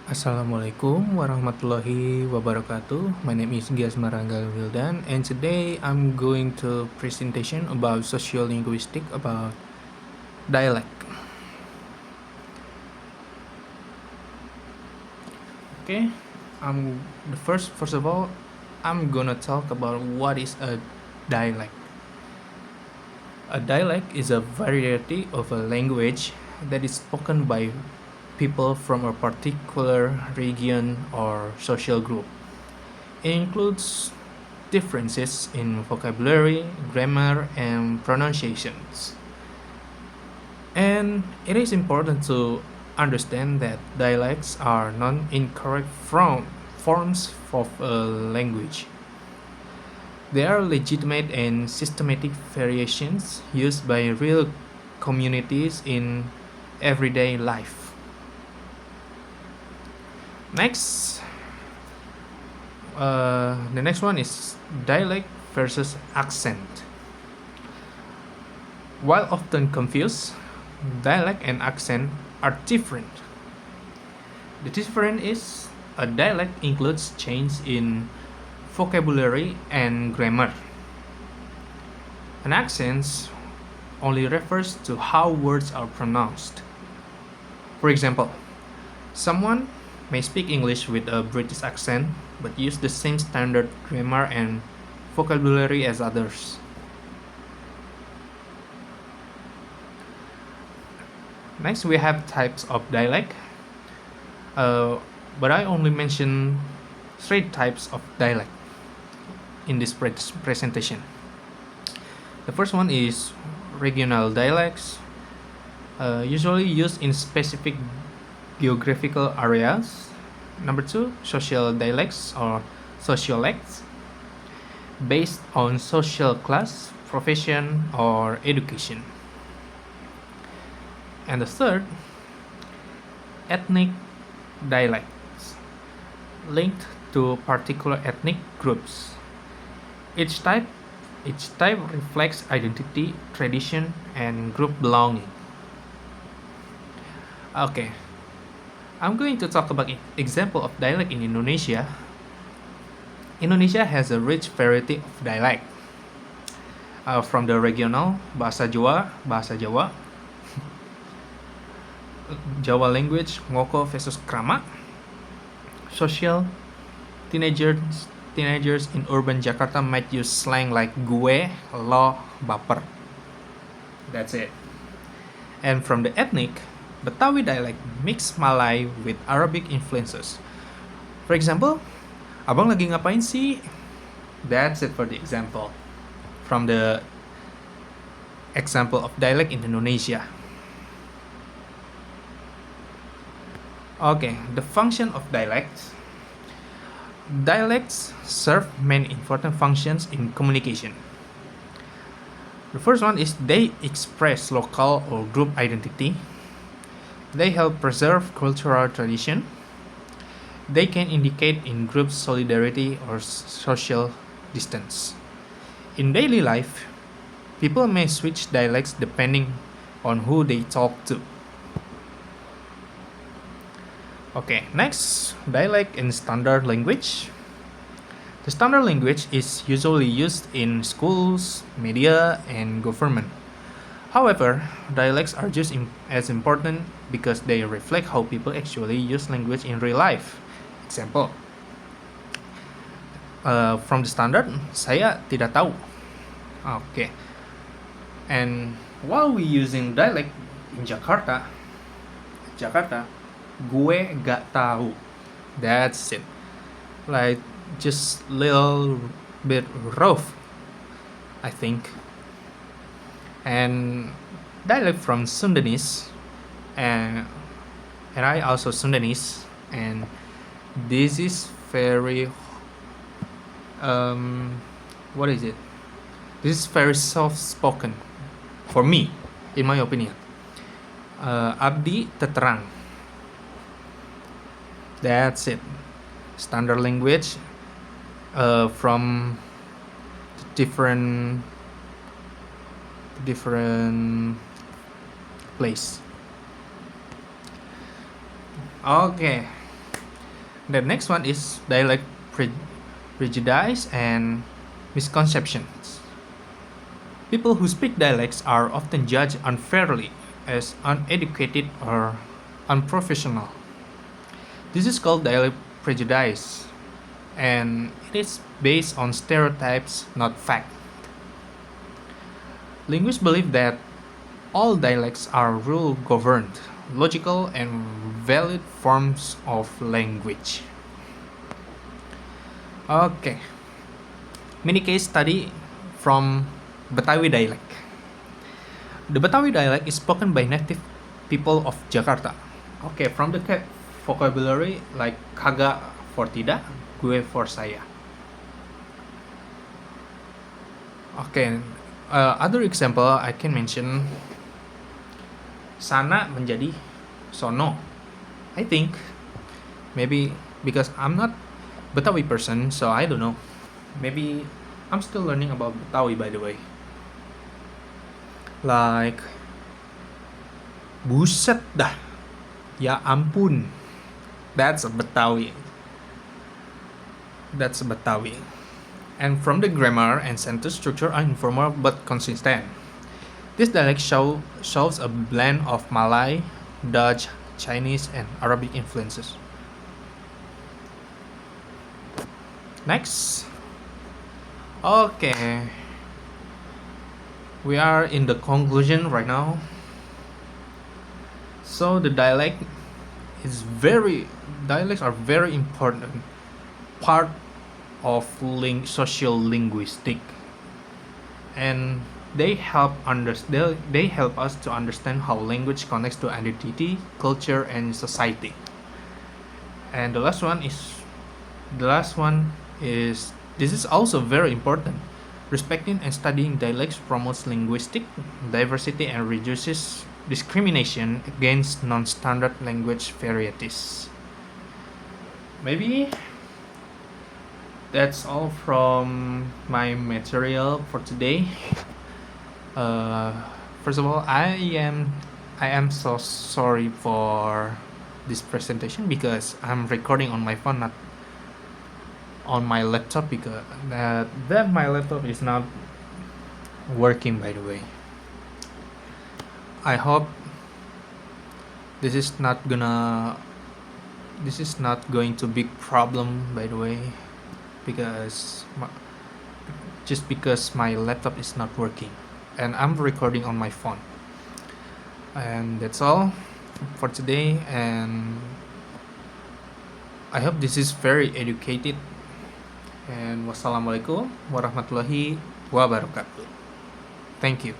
Assalamualaikum warahmatullahi wabarakatuh. My name is Gias Maranggal Wildan, and today I'm going to presentation about sociolinguistic about dialect. Okay, first of all, I'm gonna talk about what is a dialect. A dialect is a variety of a language that is spoken by people from a particular region or social group. It includes differences in vocabulary, grammar, and pronunciations. And it is important to understand that dialects are non incorrect forms of a language. They are legitimate and systematic variations used by real communities in everyday life. Next, the next one is dialect versus accent. While often confused, dialect and accent are different. The difference is a dialect includes change in vocabulary and grammar. An accent only refers to how words are pronounced. For example, someone may speak English with a British accent but use the same standard grammar and vocabulary as others. Next, we have types of dialect, but I only mention 3 types of dialect in this presentation. The first one is regional dialects, usually used in specific geographical areas. Number 2, social dialects or sociolects, based on social class, profession, or education. And the third, ethnic dialects, linked to particular ethnic groups. Each type reflects identity, tradition, and group belonging. Okay, I'm going to talk about example of dialect in Indonesia. Indonesia has a rich variety of dialect, from the regional Bahasa Jawa, Jawa language, Ngoko versus Krama, social, teenagers in urban Jakarta might use slang like gue, lo, baper. That's it. And from the ethnic, Betawi dialect mix Malay with Arabic influences. For example, abang lagi ngapain sih? That's it for the example. From the example of dialect in Indonesia. Okay, the function of dialects. Dialects serve many important functions in communication. The first one is they express local or group identity. They help preserve cultural tradition. They can indicate in group solidarity or social distance. In daily life, people may switch dialects depending on who they talk to. Okay, next, dialect in standard language. The standard language is usually used in schools, media, and government. However, dialects are just as important because they reflect how people actually use language in real life. Example, from the standard, saya tidak tahu. Okay, and while we using dialect in Jakarta, gue gak tahu. That's it. Like just little bit rough, I think. And dialect from Sundanese, and I also Sundanese, and this is very what is it? This is very soft spoken for me, in my opinion. Abdi teterang. That's it. Standard language from different place. Okay. The next one is dialect prejudice and misconceptions. People who speak dialects are often judged unfairly as uneducated or unprofessional. This is called dialect prejudice, and it is based on stereotypes, not fact. Linguists believe that all dialects are rule governed, logical, and valid forms of language. Okay, mini case study from Betawi dialect. The Betawi dialect is spoken by native people of Jakarta. Okay, from the vocabulary like kagak for tidak, gue for saya. Okay, other example I can mention sana menjadi sono. I think maybe because I'm not Betawi person, so I don't know. Maybe I'm still learning about Betawi, by the way. Like buset dah, ya ampun. That's a Betawi. And from the grammar and sentence structure are informal but consistent. This dialect shows a blend of Malay, Dutch, Chinese, and Arabic influences. Next. Okay. We are in the conclusion right now. So the dialects are very important part of social linguistic, and they help us to understand how language connects to identity, culture, and society. And the last one is this is also very important. Respecting and studying dialects promotes linguistic diversity and reduces discrimination against non-standard language varieties. Maybe that's all from my material for today. First of all, I am so sorry for this presentation because I'm recording on my phone, not on my laptop, because that my laptop is not working, by the way. I hope this is not going to big problem, by the way, because my laptop is not working and I'm recording on my phone. And that's all for today, and I hope this is very educated. And wassalamualaikum warahmatullahi wabarakatuh. Thank you.